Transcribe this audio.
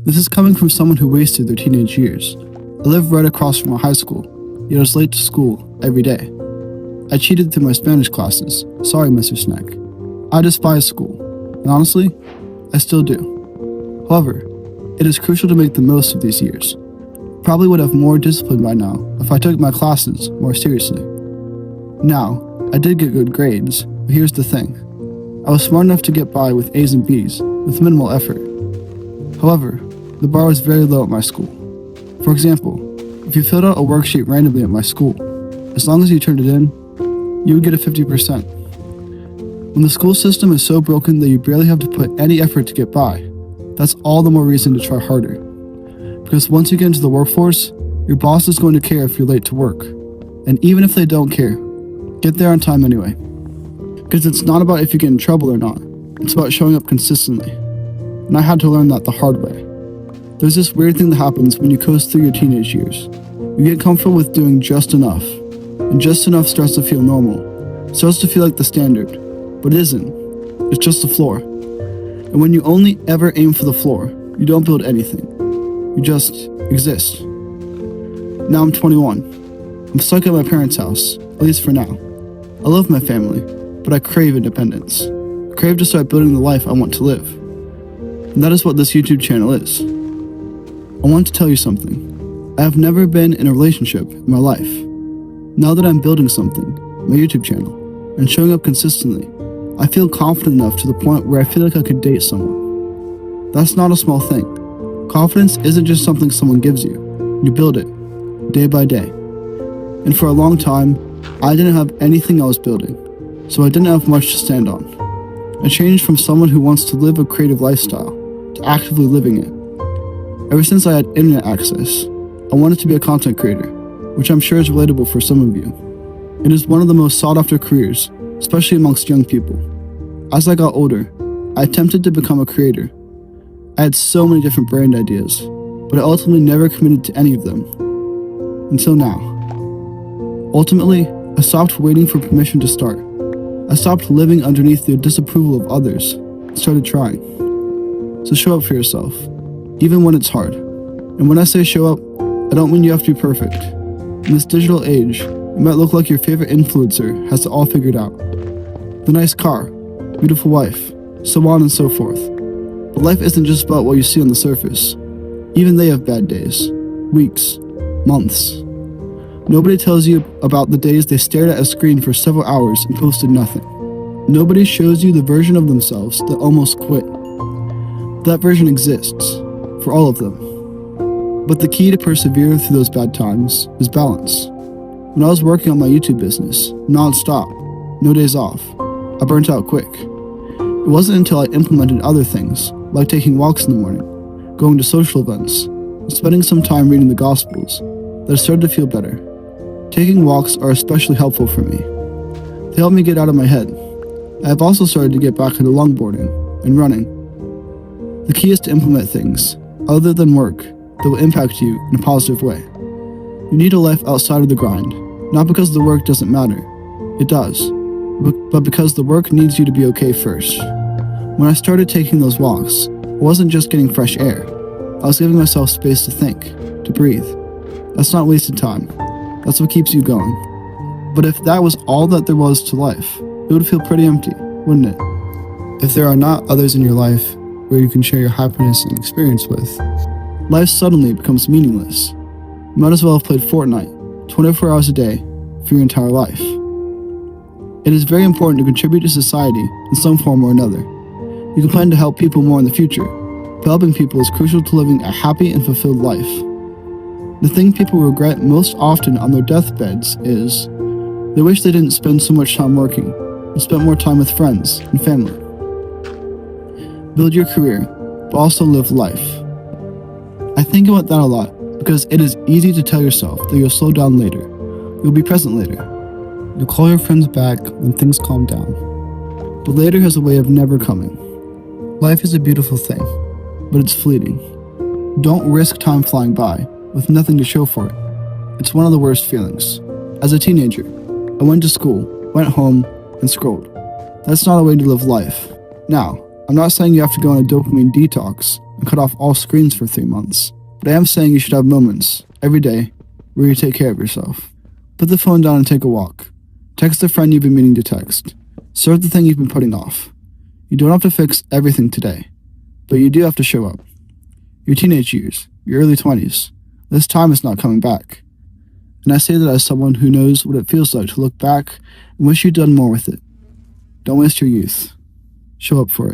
This is coming from someone who wasted their teenage years. I live right across from a high school, yet I was late to school every day. I cheated through my Spanish classes. Sorry, Mr. Snack. I despise school, and honestly, I still do. However, it is crucial to make the most of these years. Probably would have more discipline by now if I took my classes more seriously. Now, I did get good grades, but here's the thing. I was smart enough to get by with A's and B's with minimal effort. However, the bar was very low at my school. For example, if you filled out a worksheet randomly at my school, as long as you turned it in, you would get a 50%. When the school system is so broken that you barely have to put any effort to get by, that's all the more reason to try harder. Because once you get into the workforce, your boss is going to care if you're late to work. And even if they don't care, get there on time anyway. Because it's not about if you get in trouble or not, it's about showing up consistently. And I had to learn that the hard way. There's this weird thing that happens when you coast through your teenage years. You get comfortable with doing just enough, and just enough starts to feel normal. It starts to feel like the standard, but it isn't. It's just the floor. And when you only ever aim for the floor, you don't build anything. You just exist. Now I'm 21. I'm stuck at my parents' house, at least for now. I love my family, but I crave independence. I crave to start building the life I want to live. And that is what this YouTube channel is. I want to tell you something. I have never been in a relationship in my life. Now that I'm building something, my YouTube channel, and showing up consistently, I feel confident enough to the point where I feel like I could date someone. That's not a small thing. Confidence isn't just something someone gives you. You build it, day by day. And for a long time, I didn't have anything I was building, so I didn't have much to stand on. I changed from someone who wants to live a creative lifestyle to actively living it. Ever since I had internet access, I wanted to be a content creator, which I'm sure is relatable for some of you. It is one of the most sought-after careers, especially amongst young people. As I got older, I attempted to become a creator. I had so many different brand ideas, but I ultimately never committed to any of them. Until now. Ultimately, I stopped waiting for permission to start. I stopped living underneath the disapproval of others and started trying. So show up for yourself, even when it's hard. And when I say show up, I don't mean you have to be perfect. In this digital age, it might look like your favorite influencer has it all figured out. The nice car, beautiful wife, so on and so forth. But life isn't just about what you see on the surface. Even they have bad days, weeks, months. Nobody tells you about the days they stared at a screen for several hours and posted nothing. Nobody shows you the version of themselves that almost quit. That version exists, for all of them. But the key to persevere through those bad times is balance. When I was working on my YouTube business, non-stop, no days off, I burnt out quick. It wasn't until I implemented other things, like taking walks in the morning, going to social events, and spending some time reading the Gospels, that I started to feel better. Taking walks are especially helpful for me. They help me get out of my head. I have also started to get back into longboarding and running. The key is to implement things, other than work, that will impact you in a positive way. You need a life outside of the grind, not because the work doesn't matter. It does, but because the work needs you to be okay first. When I started taking those walks, I wasn't just getting fresh air. I was giving myself space to think, to breathe. That's not wasted time. That's what keeps you going. But if that was all that there was to life, it would feel pretty empty, wouldn't it? If there are not others in your life where you can share your happiness and experience with, life suddenly becomes meaningless. You might as well have played Fortnite 24 hours a day for your entire life. It is very important to contribute to society in some form or another. You can plan to help people more in the future, but helping people is crucial to living a happy and fulfilled life. The thing people regret most often on their deathbeds is they wish they didn't spend so much time working and spent more time with friends and family. Build your career, but also live life. I think about that a lot because it is easy to tell yourself that you'll slow down later. You'll be present later. You'll call your friends back when things calm down. But later has a way of never coming. Life is a beautiful thing, but it's fleeting. Don't risk time flying by with nothing to show for it. It's one of the worst feelings. As a teenager, I went to school, went home, and scrolled. That's not a way to live life. Now, I'm not saying you have to go on a dopamine detox and cut off all screens for 3 months. But I am saying you should have moments, every day, where you take care of yourself. Put the phone down and take a walk. Text a friend you've been meaning to text. Start the thing you've been putting off. You don't have to fix everything today, but you do have to show up. Your teenage years, your early 20s, this time is not coming back. And I say that as someone who knows what it feels like to look back and wish you'd done more with it. Don't waste your youth. Show up for it.